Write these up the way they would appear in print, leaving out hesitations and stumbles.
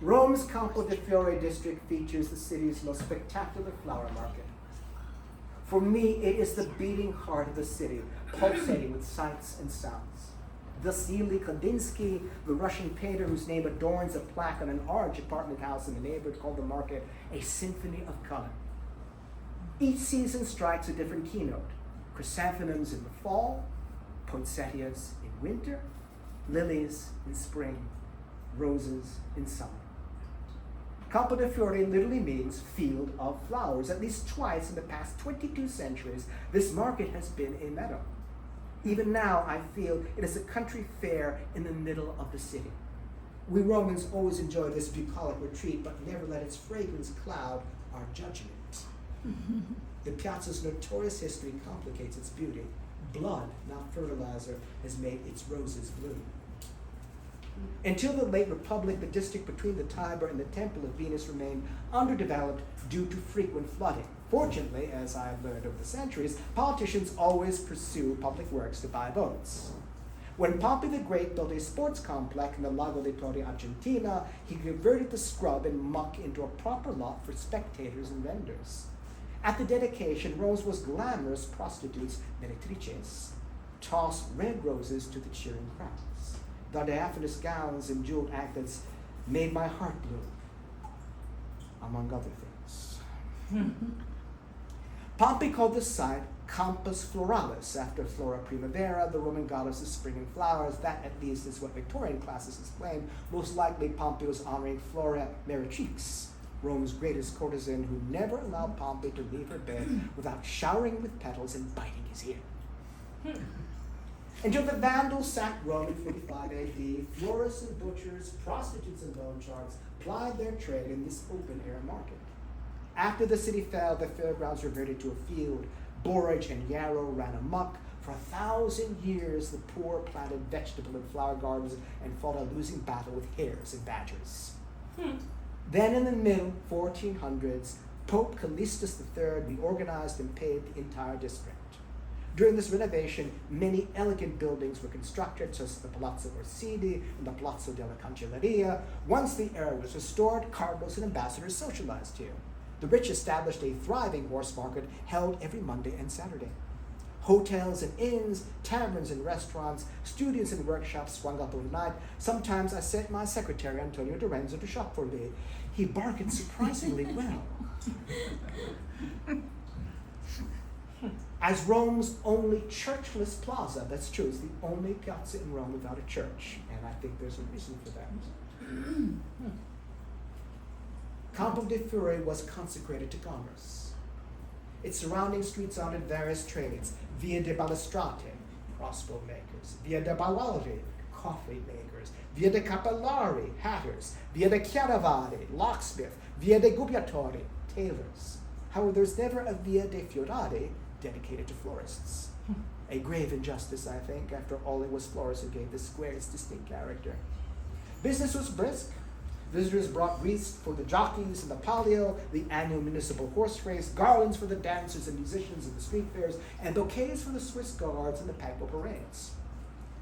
Rome's Campo De'Fiore district features the city's most spectacular flower market. For me, it is the beating heart of the city, pulsating with sights and sounds. Vasily Kandinsky, the Russian painter whose name adorns a plaque on an orange apartment house in the neighborhood called the Market, a symphony of color. Each season strikes a different keynote. Chrysanthemums in the fall, poinsettias in winter, lilies in spring, roses in summer. Campo De'Fiore literally means field of flowers. At least twice in the past 22 centuries, this market has been a meadow. Even now, I feel it is a country fair in the middle of the city. We Romans always enjoy this bucolic retreat, but never let its fragrance cloud our judgment. The piazza's notorious history complicates its beauty. Blood, not fertilizer, has made its roses bloom. Until the late Republic, the district between the Tiber and the Temple of Venus remained underdeveloped due to frequent flooding. Fortunately, as I have learned over the centuries, politicians always pursue public works to buy votes. When Pompey the Great built a sports complex in the Lago di Torre, Argentina, he converted the scrub and muck into a proper lot for spectators and vendors. At the dedication, Rome's most glamorous prostitutes, meretrices, tossed red roses to the cheering crowds. The diaphanous gowns and jeweled anklets made my heart bloom, among other things. Pompey called the site Campus Floralis, after Flora Primavera, the Roman goddess of spring and flowers. That, at least, is what Victorian classicists claim. Most likely, Pompey was honoring Flora Meretrix, Rome's greatest courtesan, who never allowed Pompey to leave her bed without showering with petals and biting his ear. Until the Vandals sacked Rome in 45 AD, florists and butchers, prostitutes and loan sharks plied their trade in this open-air market. After the city fell, the fairgrounds reverted to a field. Borage and yarrow ran amok. For 1,000 years, the poor planted vegetable and flower gardens and fought a losing battle with hares and badgers. Then in the mid-1400s, Pope Callistus III reorganized and paved the entire district. During this renovation, many elegant buildings were constructed, such as the Palazzo Orsini and the Palazzo della Cancelleria. Once the era was restored, cardinals and ambassadors socialized here. The rich established a thriving horse market held every Monday and Saturday. Hotels and inns, taverns and restaurants, studios and workshops sprung up overnight. Sometimes I sent my secretary, Antonio de Renzo, to shop for me. He bargained surprisingly well. As Rome's only churchless plaza, that's true, it's the only piazza in Rome without a church, and I think there's a reason for that. Campo De'Fiore was consecrated to commerce. Its surrounding streets honored various trades: Via de Balestrate, crossbow makers; Via de Balari, coffee makers; Via de Capellari, hatters; Via de Chiaravari, locksmith; Via de Gubbiatori, tailors. However, there's never a Via de Fiorari dedicated to florists. A grave injustice, I think. After all, it was florists who gave the square its distinct character. Business was brisk. Visitors brought wreaths for the jockeys in the Palio, the annual municipal horse race, garlands for the dancers and musicians in the street fairs, and bouquets for the Swiss guards and the papal parades.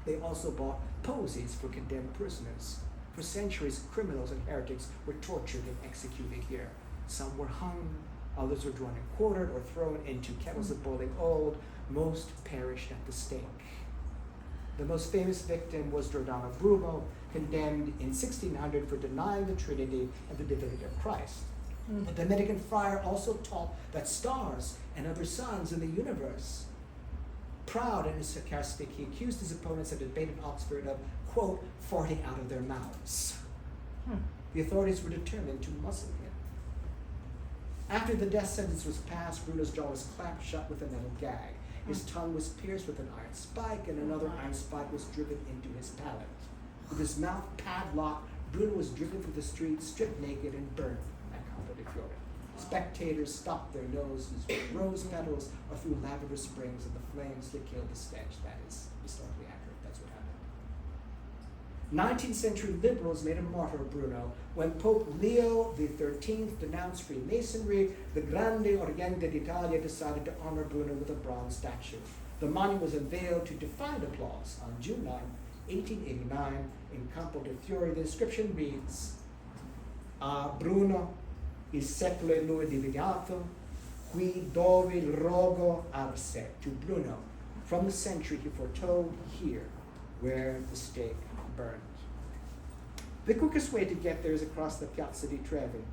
They also bought posies for condemned prisoners. For centuries, criminals and heretics were tortured and executed here. Some were hung, others were drawn and quartered or thrown into kettles of boiling oil. Most perished at the stake. The most famous victim was Giordano Bruno, condemned in 1600 for denying the Trinity and the divinity of Christ. The Dominican friar also taught that stars and other suns in the universe. Proud and sarcastic, he accused his opponents at a debate in Oxford of, quote, farting out of their mouths. The authorities were determined to muzzle him. After the death sentence was passed, Bruno's jaw was clamped shut with a metal gag. His tongue was pierced with an iron spike, and another iron spike was driven into his palate. With his mouth padlocked, Bruno was driven through the streets, stripped naked, and burned at Campo De'Fiore. Spectators stopped their noses with rose petals or threw lavender springs, and the flames that killed the stench. That is historically accurate. That's what happened. 19th century liberals made a martyr of Bruno. When Pope Leo XIII denounced Freemasonry, the Grande Oriente d'Italia decided to honor Bruno with a bronze statue. The monument was unveiled to defiant applause on June 9, 1889, in Campo De'Fiore. The inscription reads, Bruno, il secolo è lui divinato, qui dove il rogo arse. To Bruno, from the century he foretold, here, where the stake burned. The quickest way to get there is across the Piazza di Trevi.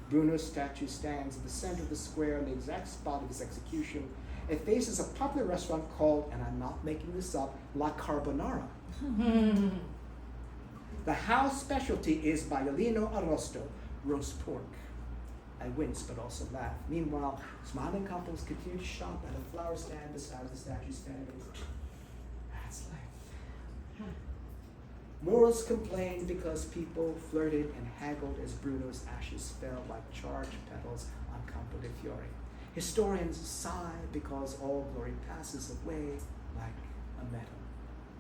Bruno's statue stands at the center of the square on the exact spot of his execution. It faces a popular restaurant called, and I'm not making this up, La Carbonara. The house specialty is maialino arrosto, roast pork. I wince but also laugh. Meanwhile, smiling couples continue to shop at a flower stand beside the statue standing. That's life. Morals complained because people flirted and haggled as Bruno's ashes fell like charged petals on Campo De'Fiore. Historians sigh because all glory passes away like a meadow.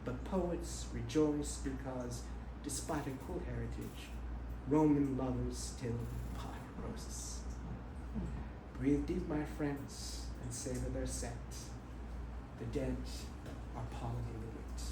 But poets rejoice because, despite a cruel heritage, Roman lovers still buy roses. Breathe deep, my friends, and savor their scent. The dead are pollen elite.